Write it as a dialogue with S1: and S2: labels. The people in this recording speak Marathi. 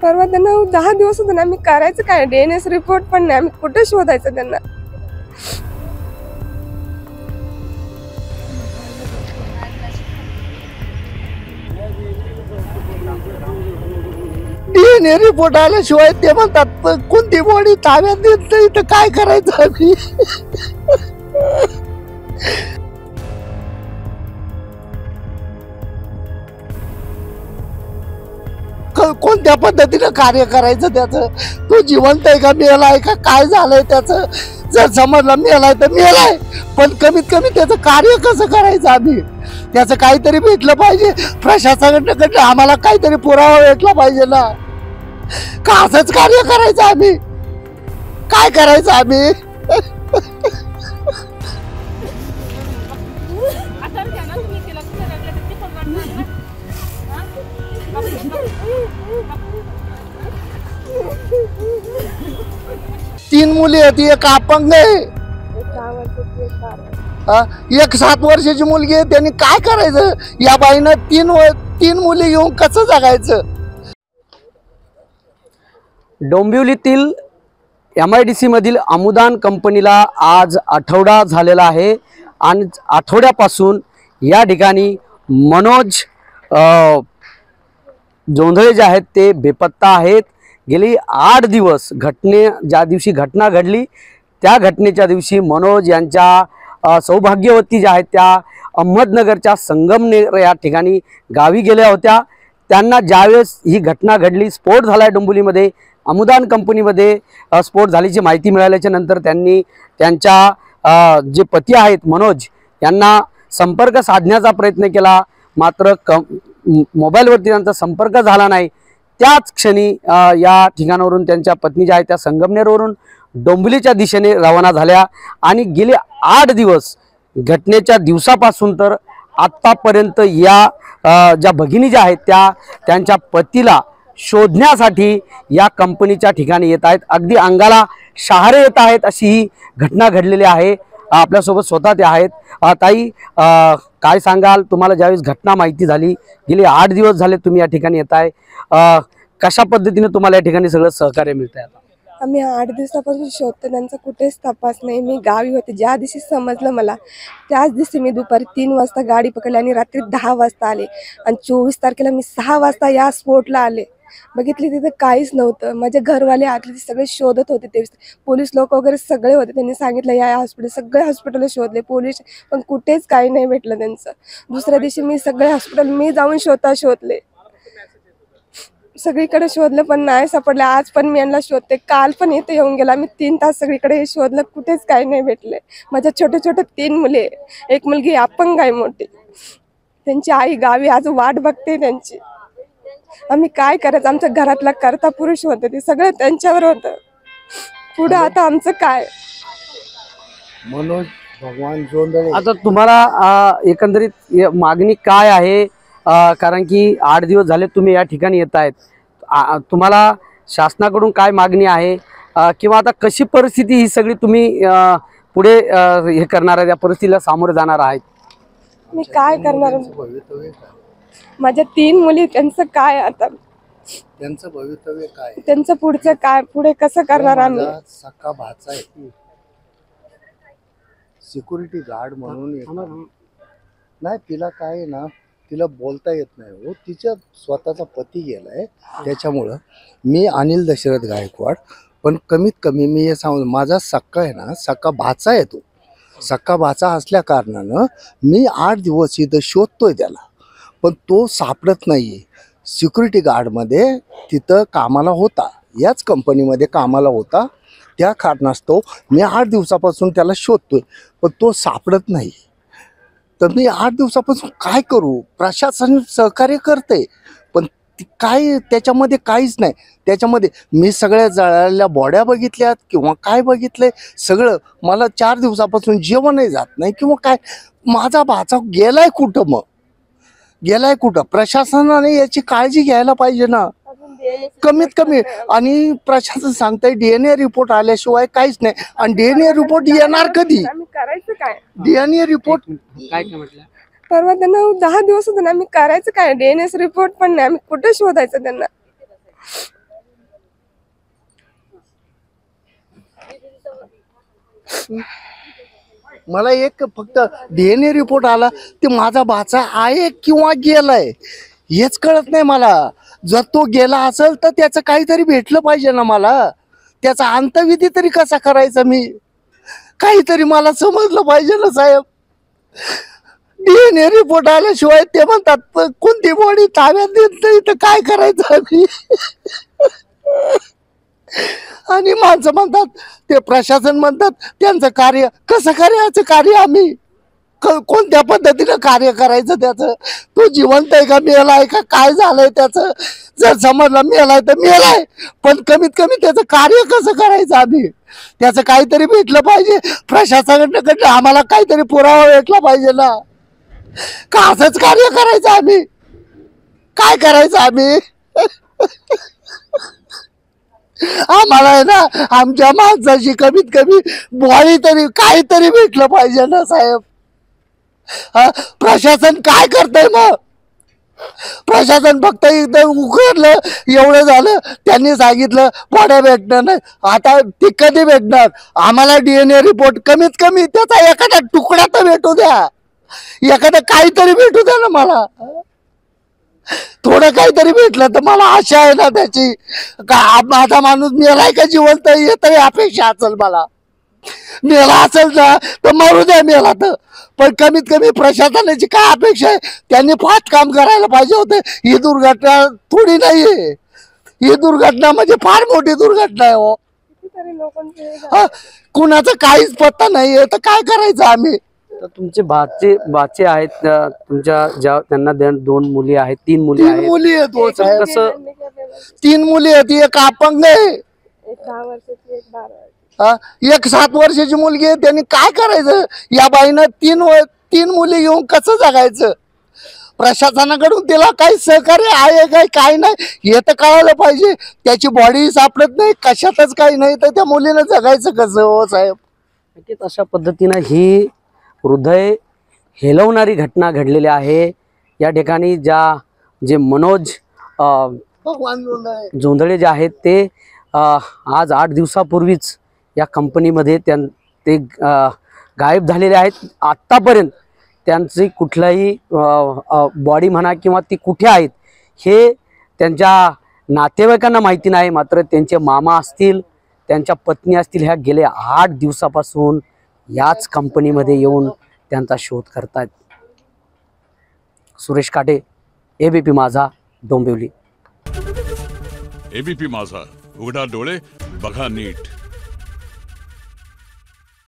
S1: परवा त्यांना 10 दिवस होते ना, आम्ही करायचं काय? डीएनएस रिपोर्ट पण नाही, आम्ही कुठे शोधायचं त्यांना?
S2: डीएनए रिपोर्ट आल्याशिवाय ते म्हणतात कोणती बॉडी ताब्यात देत नाही, तर काय करायचं आम्ही? कोणत्या पद्धतीनं कार्य करायचं त्याचं? तो जिवंत आहे का मेलाय का काय झालंय त्याचं? जर समजलं मेलाय तर मेलाय, पण कमीत कमी त्याचं कार्य कसं करायचं आम्ही? त्याचं काहीतरी भेटलं पाहिजे प्रशासनाकडनं, आम्हाला काहीतरी पुरावा भेटला पाहिजे ना. का असंच कार्य करायचं आम्ही? काय करायचं आम्ही? तीन मुली होती, एक अपंग आहे, एक 7 वर्षाची मुलगी आहे. त्यांनी काय करायचं? या बाईनं तीन मुली घेऊन कसं जगायचं?
S3: डोंबिवलीतील MIDC मधील अमुदान कंपनीला आज आठवडा झालेला आहे आणि आठवड्यापासून या ठिकाणी मनोज जोंधळे जे आहेत ते बेपत्ता आहेत. गेली 8 दिवस ज्या दिवशी घटना घडली त्या घटनेच्या दिवशी मनोज यांच्या सौभाग्यवती ज्या आहेत त्या अहमदनगरच्या संगमनेर या ठिकाणी गावी गेल्या होत्या. त्यांना ज्यावेळेस ही घटना घडली, स्फोट झाला डोंबिवलीमध्ये, अमुदान कंपनीमध्ये स्फोट झाल्याची माहिती मिळाल्याच्या नंतर त्यांनी त्यांच्या जे पती आहेत मनोज यांना संपर्क साधण्याचा प्रयत्न केला, मात्र मोबाईलवरती त्यांचा संपर्क झाला नाही. त्याच क्षणी या ठिकाणावरून त्यांच्या पत्नी ज्या आहेत त्या संगमनेरवरून डोंबिवलीच्या दिशेने रवाना झाल्या आणि गेले 8 दिवस घटनेच्या दिवसापासून तर आत्तापर्यंत या ज्या भगिनी ज्या आहेत त्यांच्या पतीला शोधण्यासाठी या कंपनीच्या ठिकाणी येत आहेत. अगदी अंगाला शहारे येत आहेत अशी ही घटना घडलेली आहे. आपल्यासोबत स्वतः ते आहेत. ताई, काय सांगाल? तुम्हाला ज्यावेळेस घटना माहिती झाली, गेले 8 दिवस झाले तुम्ही या ठिकाणी येत आहे, कशा पद्धतीने तुम्हाला या ठिकाणी सगळं सहकार्य मिळत आहे?
S1: आम्ही 8 दिवसापासून शोधतो, त्यांचा कुठेच तपास नाही. मी गावी होते, ज्या दिवशी समजलं मला त्याच दिवशी मी दुपारी 3 वाजता गाडी पकडली आणि रात्री 10 वाजता आले आणि 24 तारखेला मी 6 वाजता या स्पॉटला आले. बघितले तिथं काहीच नव्हतं. माझे घरवाले आले, ते सगळे शोधत होते. ते पोलीस लोक वगैरे सगळे होते. त्यांनी सांगितलं या हॉस्पिटल, सगळे हॉस्पिटल शोधले पोलीस, पण कुठेच काही नाही भेटलं त्यांचं. दुसऱ्या दिवशी मी सगळे हॉस्पिटल मी जाऊन शोधले, सगळीकडे शोधलं पण नाही सापडलं. आज पण मी यांना शोधते, काल पण इथे येऊन गेला. मी 3 तास सगळीकडे हे शोधलं, कुठेच काही नाही भेटले. माझ्या छोटे 3 मुले, एक मुलगी अपंग आहे मोठी, त्यांची आई गावी आज वाट बघते त्यांची. आम्ही काय करायचं? आमच्या घरातला कर्ता पुरुष होते, ते सगळं त्यांच्यावर होतं. पुढे आता आमचं काय?
S2: मनोज भगवान जोंधळे,
S3: आता तुम्हाला एकंदरीत मागणी काय आहे? कारण की 8 दिवस झाले तुम्ही या ठिकाणी येत आहेत, तुम्हाला शासनाकडून काय मागणी आहे किंवा आता कशी परिस्थिती ही सगळी तुम्ही पुढे हे करणार आहे, या परिस्थितीला सामोरे जाणार आहेत?
S1: मी काय करणार? माझ्या 3 मुली, त्यांचं काय आता?
S2: त्यांचं भवितव्य काय?
S1: त्यांचं पुढचं काय? पुढे कसं करणार आम्ही?
S2: सक्का भाचा आहे, सिक्युरिटी गार्ड म्हणून. नाही, तिला काय आहे ना, तिला बोलता येत नाही हो. तिच्या स्वतःचा पती गेलाय, त्याच्यामुळं मी अनिल दशरथ गायकवाड. पण कमीत कमी मी हे सांगू, माझा सक्का आहे ना, सक्का भाचा आहे. तो सक्का भाचा असल्या कारणानं मी 8 दिवस इथं शोधतोय त्याला, पण तो सापडत नाहीये. सिक्युरिटी गार्डमध्ये तिथं कामाला होता, याच कंपनीमध्ये कामाला होता. त्या कारणास्तव मी 8 दिवसापासून त्याला शोधतोय, पण तो सापडत नाही. तर मी 8 दिवसापासून काय करू? प्रशासन सहकार्य करते, पण काय त्याच्यामध्ये काहीच नाही. त्याच्यामध्ये मी सगळ्या जळालेल्या बॉड्या बघितल्यात किंवा काय बघितलंय सगळं. मला 4 दिवसापासून जेवणही जात नाही किंवा काय. माझा भाचा गेलाय कुठं? मग गेलाय कुठं? प्रशासनाने याची काळजी घ्यायला पाहिजे ना, कमीत कमी. आणि प्रशासन सांगतंय डीएनए रिपोर्ट आल्याशिवाय काहीच नाही. आणि डीएनए रिपोर्ट येणार कधी?
S1: करायचं काय?
S2: डीएनए रिपोर्ट
S3: काय म्हटलं?
S1: परवा त्यांना 10 दिवस होते ना, आम्ही करायचं काय? डीएनएस रिपोर्ट पण नाही, आम्ही कुठे शोधायचं त्यांना?
S2: मला एक फक्त DNA रिपोर्ट आला ते माझा भाचा आहे किंवा गेलाय हेच कळत नाही मला. जर तो गेला असेल तर त्याचं काहीतरी भेटलं पाहिजे ना मला. त्याचा अंतविधी तरी कसा करायचा मी, काहीतरी मला समजलं पाहिजे ना साहेब. DNA रिपोर्ट आल्याशिवाय ते म्हणतात कोणती बॉडी ताब्यात देत नाही तर काय करायचं आम्ही. आणि माणसं म्हणतात ते प्रशासन म्हणतात त्यांचं कार्य कसं करायचं कार्य आम्ही कोणत्या पद्धतीनं कार्य करायचं त्याचं. तो जिवंत आहे का मेलाय का काय झालंय त्याचं. जर समजलं मेलाय तर मेलाय, पण कमीत कमी त्याचं कार्य कसं करायचं आम्ही त्याचं काहीतरी भेटलं पाहिजे. प्रशासनाकडनं आम्हाला काहीतरी पुरावा भेटला पाहिजे ना. का असंच कार्य करायचं आम्ही, काय करायचं आम्ही. आम्हाला आहे ना आमच्या माणसाची कमीत कमी बॉडी तरी काहीतरी भेटलं पाहिजे ना साहेब. प्रशासन काय करतंय मग. प्रशासन फक्त एकदम उघडलं एवढं झालं. त्यांनी सांगितलं बॉड्या भेटणार नाही. आता ती कधी भेटणार. आम्हाला DNA रिपोर्ट कमीत कमी त्याचा एखादा तुकडा तर भेटू द्या, एखादं काहीतरी भेटू द्या ना मला. थोडं काहीतरी भेटलं तर मला आशा आहे ना त्याची. का माझा माणूस मेलाय का जिवंत हे तरी अपेक्षा असेल मला. मेला असेल ना तर मरू द्या मेला तर, पण कमीत कमी प्रशासनाची काय अपेक्षा आहे. त्यांनी फास्ट काम करायला पाहिजे होते. ही दुर्घटना थोडी नाहीये, ही दुर्घटना म्हणजे फार मोठी दुर्घटना आहे हो.
S1: कितीतरी लोकांचे
S2: कुणाचा काहीच पत्ता नाहीये तर काय करायचं आम्ही.
S3: तर तुमचे बाचे आहेत तुमच्या ज्या त्यांना दोन मुली आहेत, 3 मुली
S2: तीन
S3: आहेत.
S2: मुली आहेत हो साहेब.
S3: कसं
S2: 3 मुली आहेत. एक अपंग आहे,
S1: एक 10 वर्षाची, एक 12 वर्षाची.
S2: एक 7 वर्षाची मुलगी आहे. त्यांनी काय करायचं. या बाईनं 3 मुली घेऊन कसं जगायचं. प्रशासनाकडून तिला काही सहकार्य आहे काय नाही हे तर कळायला पाहिजे. त्याची बॉडी सापडत नाही, कशातच काही नाही, तर त्या मुलीनं जगायचं कसं हो साहेब.
S3: नक्कीच अशा पद्धतीनं ही हृदय हेलवणारी घटना घडलेली आहे. या ठिकाणी जे मनोज
S2: भगवान जोंधळे
S3: जोंधळे जे आहेत ते आज 8 दिवसापूर्वीच या कंपनीमध्ये ते गायब झालेले आहेत. आत्तापर्यंत त्यांची कुठलाही बॉडी म्हणा किंवा ती कुठे आहेत हे त्यांच्या नातेवाईकांना माहिती नाही. मात्र त्यांचे मामा असतील, त्यांच्या पत्नी असतील, ह्या गेल्या 8 दिवसापासून याच कंपनीमध्ये येऊन त्यांचा शोध करतायत. सुरेश काटे, ABP माझा, डोंबिवली.
S4: ABP माझा, उघडा डोळे बघा नीट.